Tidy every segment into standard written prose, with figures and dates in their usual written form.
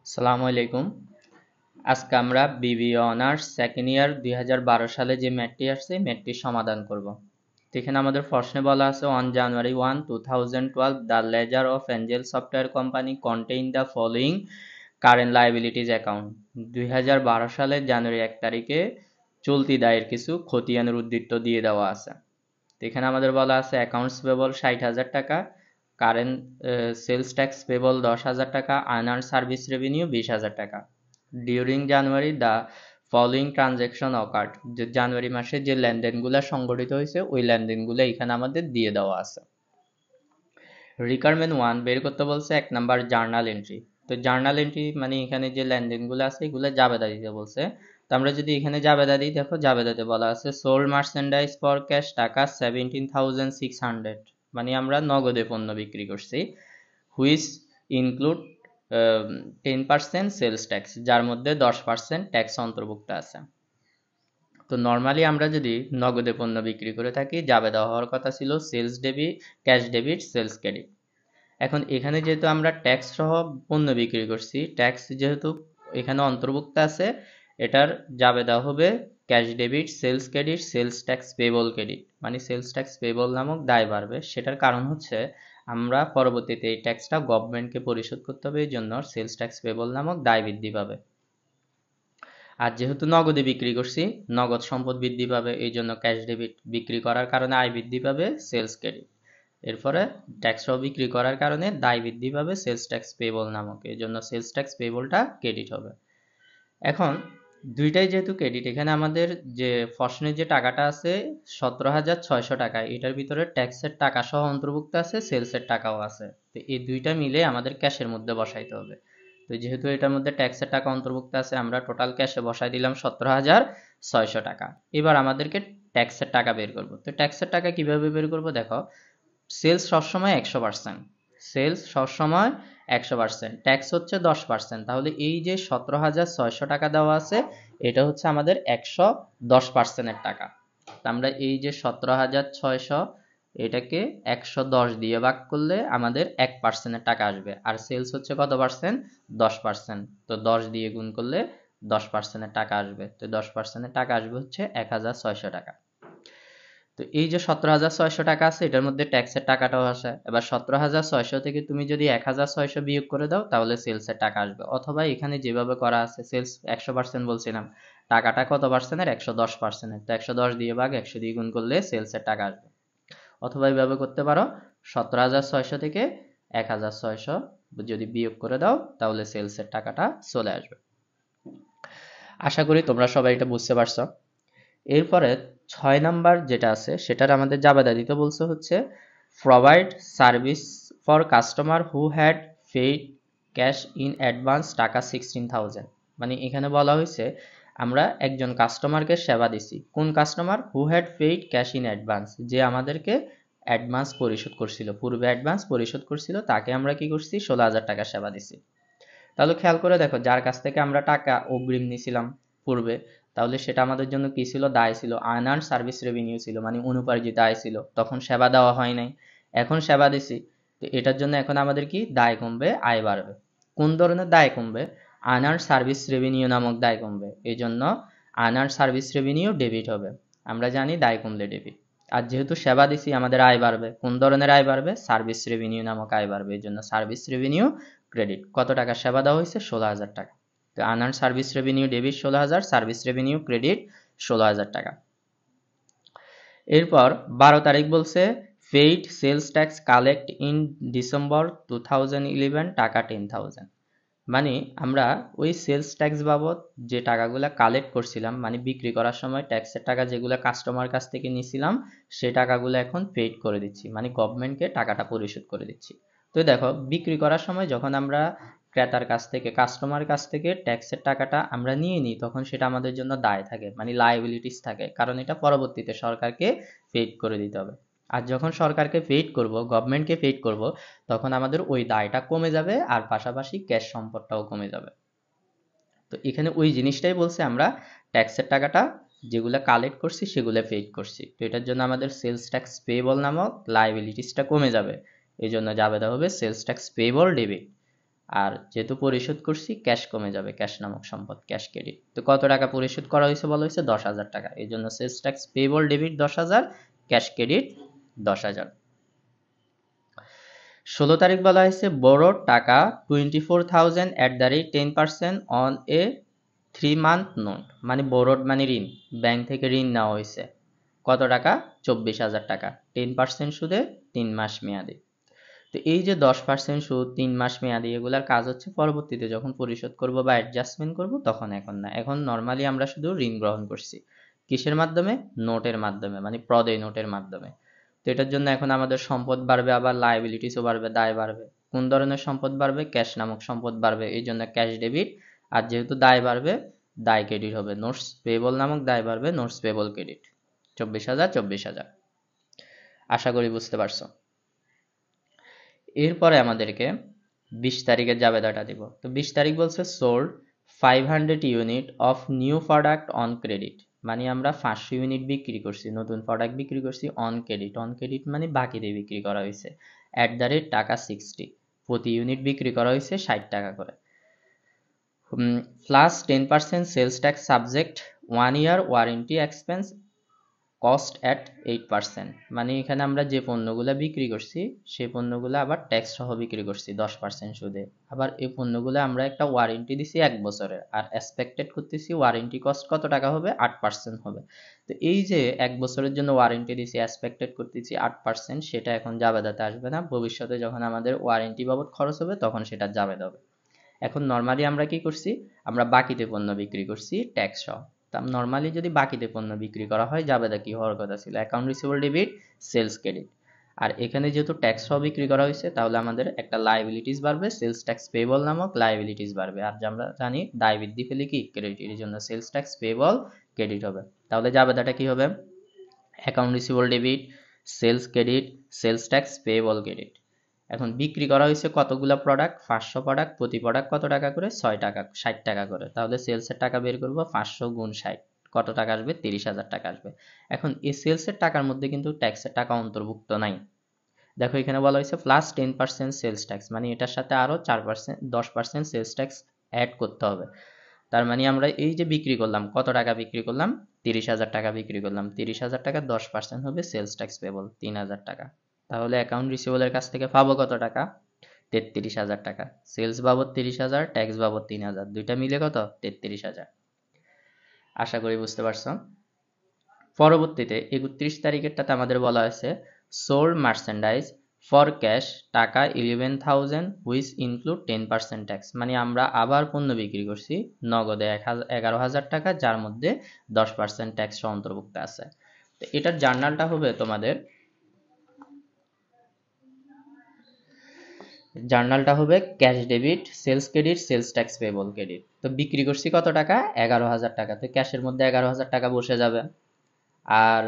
আসসালামু আলাইকুম। আজকে আমরা বিবিএ অনার্স সেকেন্ড ইয়ার 2012 সালে যে ম্যাথটি আসছে ম্যাথটির সমাধান করব। তো এখানে আমাদের প্রশ্নে বলা আছে on January 1, 2012 the ledger of angel software company contain the following current liabilities account. 2012 সালের জানুয়ারি 1 তারিখে চলতি দায়ের কিছু খতিয়ানের উদ্ধৃত দিয়ে দেওয়া আছে। তো এখানে আমাদের বলা আছে অ্যাকাউন্টস পেবল 60,000 টাকা, কারেন্ট সেলস ট্যাক্স পেবল 10,000 টাকা, আনআর্ন সার্ভিস রেভিনিউ 20,000 টাকা। During January the following transaction occurred, যে জানুয়ারি মাসে যে লেনদেনগুলো সংগঠিত হয়েছে ওই লেনদেনগুলো এখানে আমাদের দিয়ে দেওয়া আছে। রিকোয়ারমেন্ট 1 বের করতে বলছে 1 নাম্বার জার্নাল এন্ট্রি। তো জার্নাল এন্ট্রি মানে এখানে যে লেনদেনগুলো আছে এগুলো জাবেদা দিতে বলছে। তো আমরা যদি এখানে জাবেদা দিই, দেখো জাবেদাতে বলা আছে সোল্ড মার্চেন্ডাইজ ফর ক্যাশ টাকা 17,600, মানে আমরা নগদে পণ্য বিক্রি করছি। হুইচ ইনক্লুড 10% সেলস ট্যাক্স, যার মধ্যে 10% ট্যাক্স অন্তর্ভুক্ত আছে। তো নর্মালি আমরা যদি নগদে পণ্য বিক্রি করে থাকি জাবেদা হওয়ার কথা ছিল sales debit, cash debit, sales credit. এখন এখানে যেহেতু আমরা ট্যাক্স সহ পণ্য বিক্রি করছি, ট্যাক্স যেহেতু এখানে অন্তর্ভুক্ত আছে, এটার জাবেদা হবে cash debit, sales credit, sales tax payable credit, মানে সেলস ট্যাক্স পেবল নামক দায় বাড়বে। সেটার কারণ হচ্ছে আমরা পরবর্তীতে এই ট্যাক্সটা গভর্নমেন্টকে পরিশোধ করতে হবে, এই জন্য সেলস ট্যাক্স পেবল নামক দায় বৃদ্ধি পাবে। আর যেহেতু নগদে বিক্রি করছি, নগদ সম্পদ বৃদ্ধি পাবে, এই জন্য ক্যাশ ডেবিট বিক্রি করার কারণে আয় বৃদ্ধি পাবে, সেলস ক্রেডিট। এরপরে ট্যাক্স সহ বিক্রি করার কারণে দায় বৃদ্ধি পাবে সেলস ট্যাক্স পেবল নামক, এই জন্য সেলস ট্যাক্স পেবলটা ক্রেডিট হবে। এখন দুইটাই যেহেতু ক্রেডিট, এখানে আমাদের যে প্রশ্নের যে টাকাটা আছে 17,600 টাকা, এটার ভিতরে ট্যাক্সের টাকা সহ অন্তর্ভুক্ত আছে, সেলসের টাকাও আছে। তো এই দুইটা মিলে আমাদের ক্যাশের মধ্যে বসাইতে হবে। তো যেহেতু এটার মধ্যে ট্যাক্সের টাকা অন্তর্ভুক্ত আছে, আমরা টোটাল ক্যাশে বসাই দিলাম 17,600 টাকা। এবার আমাদেরকে ট্যাক্সের টাকা বের করব। তো ট্যাক্সের টাকা কিভাবে বের করব, দেখো সেলস সবসময় 100%, সেলস সবসময় 100%, ট্যাক্স হচ্ছে 10%, তাহলে এই যে 17,600 টাকা দেওয়া আছে এটা হচ্ছে আমাদের 110%-এর টাকা। আমরা এই যে 17,600 এটাকে 110 দিয়ে ভাগ করলে আমাদের 1%-এর টাকা আসবে। আর সেলস হচ্ছে কত পার্সেন্ট? 10%, তো 10 দিয়ে গুণ করলে 10%-এর টাকা আসবে। তো 10%-এর টাকা আসবে হচ্ছে 1,600 টাকা। তো এই যে 17,600 টাকা আছে এটার মধ্যে ট্যাক্সের টাকাটাও আসে। এবার 17,600 থেকে তুমি যদি 1,600 বিয়োগ করে দাও তাহলে সেলসের টাকা আসবে। অথবা এখানে যেভাবে করা আছে সেলস 100% বলছিলাম, টাকাটা কত পার্সেন্টের? 110%-এর, তো 110 দিয়ে ভাগ 100 দিয়ে গুণ করলে সেলসের টাকা আসবে। অথবা এইভাবে করতে পারো 17,600 থেকে 1,600 যদি বিয়োগ করে দাও তাহলে সেলসের টাকাটা চলে আসবে। আশা করি তোমরা সবাই এটা বুঝতে পারছো। এরপরে 6 নাম্বার যেটা আছে সেটার আমাদের জাবেদা দিতে বলছে হচ্ছে provide service for customer who had paid cash in advance টাকা 16,000, মানে এখানে বলা হয়েছে আমরা একজন কাস্টমারকে সেবা দিছি। কোন customer? Who had paid cash in advance, যে আমাদেরকে অ্যাডভান্স পরিশোধ করছিল, পূর্বে অ্যাডভান্স পরিশোধ করছিল, তাকে আমরা কি করছি? 16,000 টাকা সেবা দিছি। তাহলে খেয়াল করে দেখো যার কাছ থেকে আমরা টাকা অগ্রিম নিছিলাম পূর্বে, তাহলে সেটা আমাদের জন্য কি ছিল? দায় ছিল, আনআর্ন সার্ভিস রেভিনিউ ছিল, মানে অনুপার্জিত আয় ছিল, তখন সেবা দেওয়া হয় নাই। এখন সেবা দিছি, তো এটার জন্য এখন আমাদের কি দায় কমবে, আয় বাড়বে। কোন ধরনের দায় কমবে? আনআর্ন সার্ভিস রেভিনিউ নামক দায় কমবে, এই জন্য আনআর্ন সার্ভিস রেভিনিউ ডেবিট হবে। আমরা জানি দায় কমলে ডেবিট। আর যেহেতু সেবা দিছি আমাদের আয় বাড়বে, কোন ধরনের আয় বাড়বে? সার্ভিস রেভিনিউ নামক আয় বাড়বে, এই জন্য সার্ভিস রেভিনিউ ক্রেডিট। কত টাকা সেবা দেওয়া হয়েছে? 16,000 টাকা। তো unearned service revenue debit 16,000, service revenue credit 16,000 টাকা। এরপর 12 তারিখ বলছে paid sales tax collect in December 2011 টাকা 10,000, মানে আমরা ওই সেলস ট্যাক্স বাবদ যে টাকাগুলো কালেক্ট করছিলাম, মানে বিক্রি করার সময় ট্যাক্সের টাকা যেগুলো কাস্টমার কাছ থেকে নিছিলাম সেই টাকাগুলো এখন পেইড করে দিচ্ছি, মানে গভর্নমেন্টকে টাকাটা পরিশোধ করে দিচ্ছি। তো দেখো বিক্রি করার সময় যখন আমরা ক্রেতার কাছ থেকে, কাস্টমার কাছ থেকে ট্যাক্সের টাকাটা আমরা নিয়ে নিই তখন সেটা আমাদের জন্য দায় থাকে, মানে লায়াবিলিটিস থাকে, কারণ এটা পরবর্তীতে সরকারকে পেইড করে দিতে হবে। আর যখন সরকারকে পেইড করব, গভর্নমেন্টকে পেইড করব, তখন আমাদের ওই দায়টা কমে যাবে আর পাশাপাশি ক্যাশ সম্পদটাও কমে যাবে। তো এখানে ওই জিনিসটাই বলছে আমরা ট্যাক্সের টাকাটা যেগুলো কালেক্ট করছি সেগুলো পেইড করছি, তো এটার জন্য আমাদের সেলস ট্যাক্স পেয়েবল নামক লায়াবিলিটিসটা কমে যাবে, এই জন্য জাবেদা হবে সেলস ট্যাক্স পেয়েবল ডেবিট। আর যেহেতু পরিশোধ করছি ক্যাশ কমে যাবে, ক্যাশ নামক সম্পদ, ক্যাশ ক্রেডিট। তো কত টাকা পরিশোধ করা হয়েছে বলা হয়েছে 10,000 টাকা, এই জন্য sales tax payable debit 10,000, cash credit 10,000। 16 তারিখ বলা হয়েছে বড় টাকা 24,000 at the rate 10% on a 3 month note, মানে বড় মানে ঋণ, ব্যাংক থেকে ঋণ নেওয়া হয়েছে কত টাকা 24,000 টাকা, 10% সুদে 3 মাস মেয়াদে। তো এই যে 10% সুদ 3 মাস মেয়াদি, এগুলার কাজ হচ্ছে পরবর্তীতে যখন পরিশোধ করব বা অ্যাডজাস্টমেন্ট করব তখন, এখন না। এখন নর্মালি আমরা শুধু ঋণ গ্রহণ করছি কিসের মাধ্যমে, নোটের মাধ্যমে, মানে প্রদেয় নোটের মাধ্যমে। তো এটার জন্য এখন আমাদের সম্পদ বাড়বে, আবার লায়াবিলিটিসও বাড়বে, দায় বাড়বে। কোন ধরনের সম্পদ বাড়বে, ক্যাশ নামক সম্পদ বাড়বে, এই জন্য ক্যাশ ডেবিট। আর যেহেতু দায় বাড়বে, দায় ক্রেডিট হবে, নোটস পেয়েবল নামক দায় বাড়বে, নোটস পেয়েবল ক্রেডিট 24,000 24,000। আশা করি বুঝতে পারছো। এরপরে আমাদেরকে 20 তারিখের জাবেদাটা দিব। তো 20 তারিখ বলছে sold 500 unit of new product on credit, মানে আমরা 500 ইউনিট বিক্রি করছি, নতুন প্রোডাক্ট বিক্রি করছি অন ক্রেডিট। অন ক্রেডিট মানে বাকি দিয়ে বিক্রি করা হয়েছে, অ্যাট দ্য রেট টাকা 60, প্রতি ইউনিট বিক্রি করা হয়েছে 60 টাকা করে। Plus 10% sales tax subject 1 year warranty expense cost at 8%, মানে এখানে আমরা যে পণ্যগুলো বিক্রি করছি সেই পণ্যগুলো আবার ট্যাক্স সহ বিক্রি করছি 10% সুদে। আবার এই পণ্যগুলো আমরা একটা ওয়ারেন্টি দিছি 1 বছরের, আর এক্সপেক্টেড করতেছি ওয়ারেন্টি কস্ট কত টাকা হবে, 8% হবে। তো এই যে 1 বছরের জন্য ওয়ারেন্টি দিছি, এক্সপেক্টেড করতেছি 8%, সেটা এখন জাবেদাতে আসবে না, ভবিষ্যতে যখন আমাদের ওয়ারেন্টি বাবদ খরচ হবে তখন সেটা জাবেদা হবে। এখন নর্মালি আমরা কি করছি, আমরা বাকিতে পণ্য বিক্রি করছি ট্যাক্স সহ। নর্মালি যদি বাকিতে পণ্য বিক্রি করা হয় জাবেদা কি হওয়ার কথা ছিল, account receivable debit, sales credit. আর এখানে যেহেতু ট্যাক্স সহ বিক্রি করা হয়েছে তাহলে আমাদের একটা লায়াবিলিটিস বাড়বে, সেলস ট্যাক্স পেয়েবল নামক লায়াবিলিটিস বাড়বে। আর আমরা জানি দায় বৃদ্ধি পেলে কি ক্রেডিট, এর জন্য সেলস ট্যাক্স পেয়েবল ক্রেডিট হবে। তাহলে জাবেদাটা কি হবে, account receivable debit, sales credit, sales tax payable credit. এখন বিক্রি করা হয়েছে কতগুলা প্রোডাক্ট, 500 প্রোডাক্ট, প্রতি প্রোডাক্ট কত টাকা করে, 6 টাকা, 60 টাকা করে। তাহলে সেলসের টাকা বের করবো, 500 গুণ 60 কত টাকা আসবে, 30,000 টাকা আসবে। এখন এই সেলসের টাকার মধ্যে কিন্তু ট্যাক্সের টাকা অন্তর্ভুক্ত নাই। দেখো এখানে বলা হয়েছে প্লাস 10% সেলস ট্যাক্স, মানে এটার সাথে আরো 4%, 10% সেলস ট্যাক্স অ্যাড করতে হবে। তার মানে আমরা এই যে বিক্রি করলাম, কত টাকা বিক্রি করলাম, 30,000 টাকা বিক্রি করলাম, 30,000 টাকা 10% হবে সেলস ট্যাক্স পেবল 3,000 টাকা। তাহলে অ্যাকাউন্ট রিসিভেবলের কাছ থেকে পাবো কত টাকা, 33,000 টাকা। সেলস বাবদ 30,000, ট্যাক্স বাবদ 3,000, দুইটা মিলে কত, 33,000। আশা করি বুঝতে পারছো। পরবর্তীতে 31 তারিখেরটাতে আমাদের বলা হয়েছে সোল্ড মার্চেন্ডাইজ ফর ক্যাশ টাকা 11,000 হুইচ ইনক্লুড 10% ট্যাক্স, মানে আমরা আবার পণ্য বিক্রি করছি নগদে 11,000 টাকা, যার মধ্যে 10% ট্যাক্স অন্তর্ভুক্ত আছে। তো এটার জার্নালটা হবে তোমাদের, জার্নালটা হবে cash debit, sales credit, sales tax payable credit. তো বিক্রি করছি কত টাকা, 11,000 টাকা, তো ক্যাশের মধ্যে 11,000 টাকা বসে যাবে। আর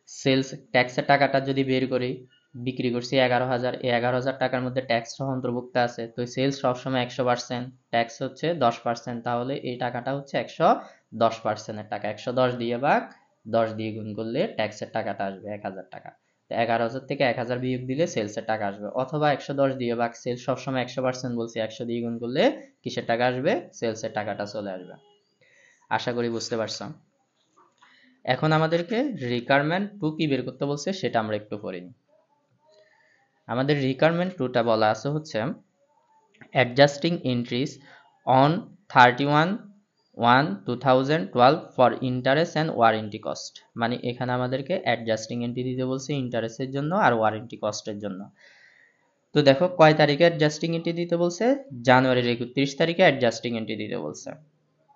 সেলস ট্যাক্সের টাকাটা যদি বের করি, বিক্রি করছি 11,000, এই 11,000 টাকার মধ্যে ট্যাক্স সহ অন্তর্ভুক্ত আছে। তো সেলস সবসময় 100%, ট্যাক্স হচ্ছে 10%, তাহলে এই টাকাটা হচ্ছে 110%-এর টাকা। 110 দিয়ে ভাগ 10 দিয়ে গুণ করলে ট্যাক্সের টাকাটা আসবে 1,000 টাকা। তো 11,000 থেকে 1,000 বিয়োগ দিলে সেলসের টাকা আসবে, অথবা 110 দিয়ে ভাগ, সেলস সবসময় 100% বলছি, 100 দিয়ে গুণ করলে কিসের টাকা আসবে, সেলসের টাকাটা চলে আসবে। আশা করি বুঝতে পারছো। এখন আমাদেরকে রিকোয়ারমেন্ট টু কি বের করতে বলছে সেটা আমরা একটু পড়ে নিই। আমাদের রিকোয়ারমেন্ট টুটা বলা আছে হচ্ছে adjusting entries on 31/1/2012 for interest and warranty cost, মানে এখানে আমাদেরকে অ্যাডজাস্টিং এন্ট্রি দিতে বলছে ইন্টারেস্টের জন্য আর ওয়ারেন্টি কস্টের জন্য। তো দেখো কয় তারিখে অ্যাডজাস্টিং এন্ট্রি দিতে বলছে, জানুয়ারির 31 তারিখে অ্যাডজাস্টিং এন্ট্রি দিতে বলছে।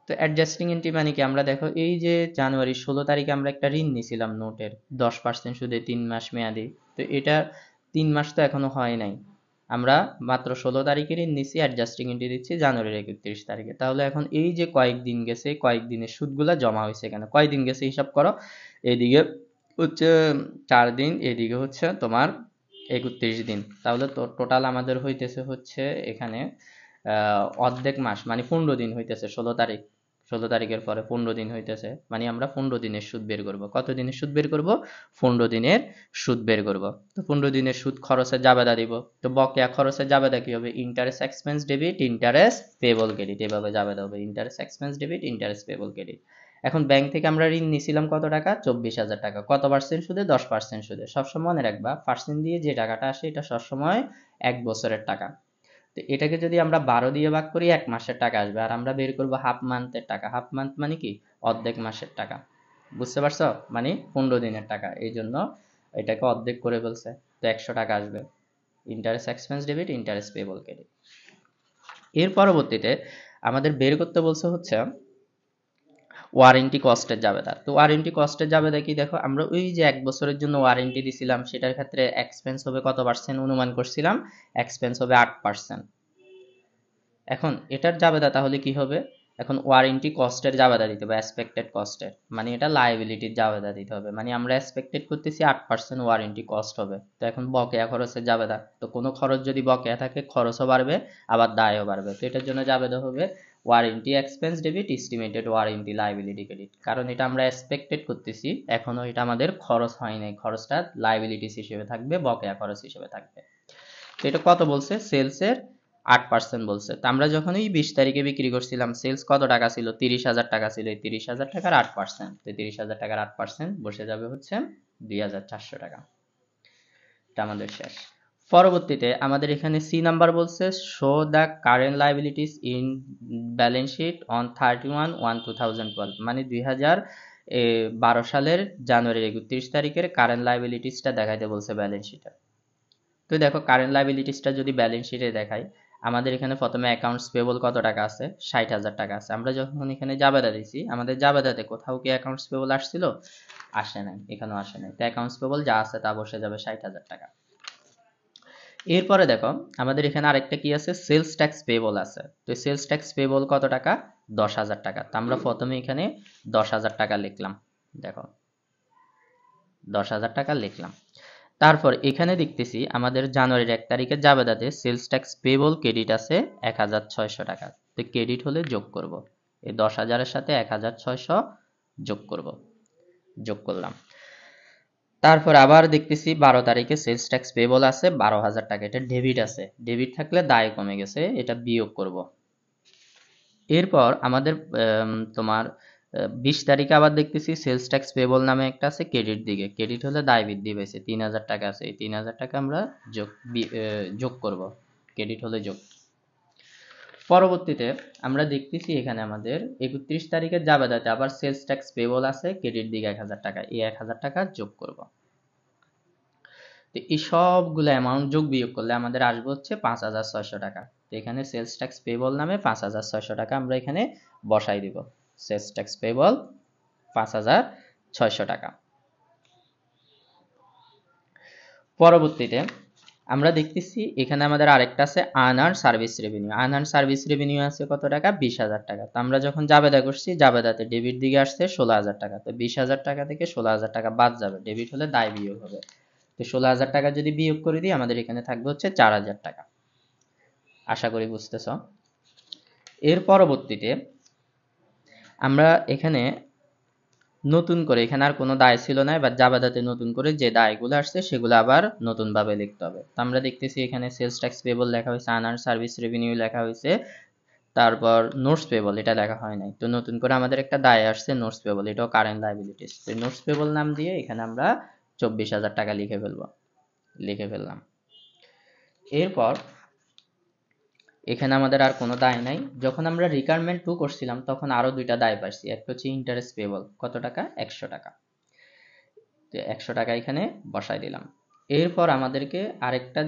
তো অ্যাডজাস্টিং এন্ট্রি মানে কি, আমরা দেখো এই যে জানুয়ারির 16 তারিখে আমরা একটা ঋণ নিয়েছিলাম নোটের 10% সুদে 3 মাস মেয়াদি। তো এটা 3 মাস তো এখনো হয় নাই, আমরা মাত্র 16 তারিখে ঋণ নিছি, অ্যাডজাস্টিং এন্ট্রি দিচ্ছি জানুয়ারির 31 তারিখে। তাহলে এখন এই যে কয়েকদিন গেছে, কয়েকদিনের সুদগুলা জমা হয়েছে এখানে, কয়দিন গেছে হিসাব করো, এদিকে হচ্ছে 4 দিন, এদিকে হচ্ছে তোমার 31 দিন, তাহলে তো টোটাল আমাদের হইতেছে হচ্ছে এখানে অর্ধেক মাস, মানে 15 দিন হইতেছে। 16 তারিখ 16 তারিখের পরে 15 দিন হইতেছে, মানে আমরা 15 দিনের সুদ বের করব। কত দিনের সুদ বের করব? 15 দিনের সুদ বের করব। তো 15 দিনের সুদ খরচের জাবেদা দিব। তো বকেয়া খরচের জাবেদা কি হবে? Interest expense debit interest payable credit, এভাবে জাবেদা হবে, interest expense debit interest payable credit. এখন ব্যাংক থেকে আমরা ঋণ নিছিলাম কত টাকা? 24,000 টাকা। কত পার্সেন্ট সুদে? 10% সুদে। সবসময় মনে রাখবা, পার্সেন্ট দিয়ে যে টাকাটা আসে এটা সবসময় 1 বছরের টাকা। তো এটাকে যদি আমরা 12 দিয়ে ভাগ করি 1 মাসের টাকা আসবে, আর আমরা বের করব হাফ মান্থের টাকা। হাফ মান্থ মানে কি? অর্ধেক মাসের টাকা। বুঝতে পারছো? মানে 15 দিনের টাকা, এই জন্য এটাকে অর্ধেক করে ফেলছে। তো 100 টাকা আসবে, interest expense debit interest payable credit. এর পরবর্তীতে আমাদের বের করতে বলছে হচ্ছে ওয়ারেন্টি কস্টের জাবেদা। তো ওয়ারেন্টি কস্টের জাবেদা কি? দেখো, আমরা ওই যে 1 বছরের জন্য ওয়ারেন্টি দিছিলাম, সেটার ক্ষেত্রে এক্সপেন্স হবে কত পার্সেন্ট অনুমান করছিলাম? এক্সপেন্স হবে 8%। এখন এটার জাবেদা তাহলে কি হবে? এখন ওয়ারেন্টি কস্টের জাবেদা দিতে হবে, এক্সপেক্টেড কস্টের, মানে এটা লায়াবিলিটির জাবেদা দিতে হবে। মানে আমরা এক্সপেক্টেড করতেছি 8% ওয়ারেন্টি কস্ট হবে। তো এখন বকেয়া খরচের জাবেদা, তো কোনো খরচ যদি বকেয়া থাকে খরচও বাড়বে আবার দায়ও বাড়বে। তো এটার জন্য জাবেদা হবে warranty expense debit estimated warranty liability credit. কারণ এটা আমরা এক্সপেক্টেড করতেছি, এখনো এটা আমাদের খরচ হয় নাই, খরচটা লায়াবিলিটিস হিসেবে থাকবে, বকেয়া খরচ হিসেবে থাকবে। তো এটা কত বলছে? সেলসের 8% বলছে। তো আমরা যখন এই 20 তারিখে বিক্রি করছিলাম, সেলস কত টাকা ছিল? 30,000 টাকা ছিল। এই 30,000 টাকার 8%, তো 30,000 টাকার 8% বসে যাবে হচ্ছে 2,400 টাকা। এটা আমাদের শেষ। পরবর্তীতে আমাদের এখানে সি নাম্বার বলছে show the current liabilities in balance sheet on 31/1/2012, মানে 2012 সালের জানুয়ারির 31 তারিখের কারেন্ট লায়াবিলিটিসটা দেখাইতে বলছে ব্যালেন্স শিটে। তো দেখো, কারেন্ট লায়াবিলিটিসটা যদি ব্যালেন্স শিটে দেখাই, আমাদের এখানে প্রথমে অ্যাকাউন্টস পেবল কত টাকা আছে? 60,000 টাকা আছে। আমরা যখন এখানে জাবেদা দিছি, আমাদের জাবেদাতে কোথাও কি অ্যাকাউন্টস পেবল আসছিল? আসে নাই, এখানেও আসে নাই। তো অ্যাকাউন্টস পেবল যা আছে তা বসে যাবে 60,000 টাকা। এরপরে দেখো, আমাদের এখানে আরেকটা কি আছে? সেলস ট্যাক্স পেবল আছে। তো সেলস ট্যাক্স পেবল কত টাকা? 10,000 টাকা। তো আমরা প্রথমে এখানে 10,000 টাকা লিখলাম। দেখো, 10,000 টাকা লিখলাম। তারপর এখানে দেখতেছি আমাদের জানুয়ারির 1 তারিখের জাবেদাতে সেলস ট্যাক্স পেবল ক্রেডিট আছে 1,600 টাকা। তো ক্রেডিট হলে যোগ করব, এই 10,000 এর সাথে 1,600 যোগ করব, যোগ করলাম। তারপর আবার দেখতেছি 12 তারিখে সেলস ট্যাক্স পেবল আছে 12,000 টাকা, এটা ডেবিট আছে। ডেবিট থাকলে দায় কমে গেছে, এটা বিয়োগ করব। এরপর আমাদের তোমার 20 তারিখে আবার দেখতেছি সেলস ট্যাক্স পেবল নামে একটা আছে ক্রেডিট দিকে, ক্রেডিট হলে দায় বৃদ্ধি পেয়েছে 3,000 টাকা আছে, এই 3,000 টাকা আমরা যোগ করব, ক্রেডিট হলে যোগ। পরবর্তীতে আমরা দেখতেছি এখানে আমাদের 31 তারিখের জাবেদাতে আবার সেলস ট্যাক্স পেবল আছে ক্রেডিট দিকে 1,000 টাকা, এই 1,000 টাকা যোগ করব। তো এই সবগুলো অ্যামাউন্ট যোগ বিয়োগ করলে আমাদের আসবে হচ্ছে 5,600 টাকা। তো এখানে সেলস ট্যাক্স পেবল নামে 5,600 টাকা আমরা এখানে বসাই দিব। সেলস ট্যাক্স পেবল 5,600 টাকা। পরবর্তীতে আমরা দেখতেছি এখানে আমাদের আরেকটা আছে unearned service revenue. Unearned service revenue আছে কত টাকা? 20,000 টাকা। তো আমরা যখন জাবেদা করছি, জাবেদাতে ডেবিট দিকে আসছে 16,000 টাকা। তো 20,000 টাকা থেকে 16,000 টাকা বাদ যাবে, ডেবিট হলে দায় বিয়োগ হবে। তো 16,000 টাকা যদি বিয়োগ করে দিই, আমাদের এখানে থাকবে হচ্ছে 4,000 টাকা। আশা করি বুঝতেছ। এর পরবর্তীতে আমরা এখানে নতুন করে, এখানে আর কোনো দায় ছিল না, এবার জাবেদাতে নতুন করে যে দায়গুলো আসছে সেগুলো আবার নতুন ভাবে লিখতে হবে। তো আমরা দেখতেছি এখানে সেলস ট্যাক্স পেবল লেখা হয়েছে, আনআর্ন সার্ভিস রেভিনিউ লেখা হয়েছে, তারপর নোটস পেবল এটা লেখা হয় নাই। তো নতুন করে আমাদের একটা দায় আসছে নোটস পেবল, এটাও কারেন্ট লায়াবিলিটিস। তো নোটস পেবল নাম দিয়ে এখানে আমরা 24,000 টাকা লিখে ফেললাম। এরপর এখানে আমাদের আর কোনো দায় নাই। যখন আমরা রিকোয়ারমেন্ট 2 করছিলাম তখন আরো দুইটা দায় পাইছি, একটা হচ্ছে ইন্টারেস্ট পেবল, কত টাকা? 100 টাকা। তো 100 টাকা এখানে বসাই দিলাম। এরপর আমাদেরকে আরেকটা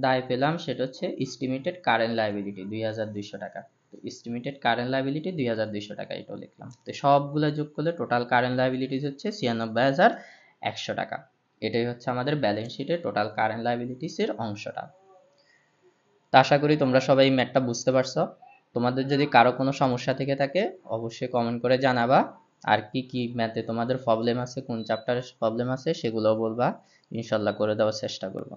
দায় পেলাম, সেটা হচ্ছে এস্টিমেটেড কারেন্ট লায়াবিলিটি 2,200 টাকা। তো এস্টিমেটেড কারেন্ট লায়াবিলিটি 2,200 টাকা, এটাও লিখলাম। তো সবগুলো যোগ করলে টোটাল কারেন্ট লায়াবিলিটিস হচ্ছে 96,100 টাকা। এটাই হচ্ছে আমাদের ব্যালেন্স শিটে টোটাল কারেন্ট লায়াবিলিটিস এর অংশটা। তা আশা করি তোমরা সবাই ম্যাথটা বুঝতে পারছো। তোমাদের যদি কারো কোনো সমস্যা থেকে থাকে অবশ্যই কমেন্ট করে জানাবা। আর কি কি ম্যাথে তোমাদের প্রবলেম আছে, কোন চ্যাপ্টারে প্রবলেম আছে সেগুলোও বলবা, ইনশাল্লাহ করে দেওয়ার চেষ্টা করব।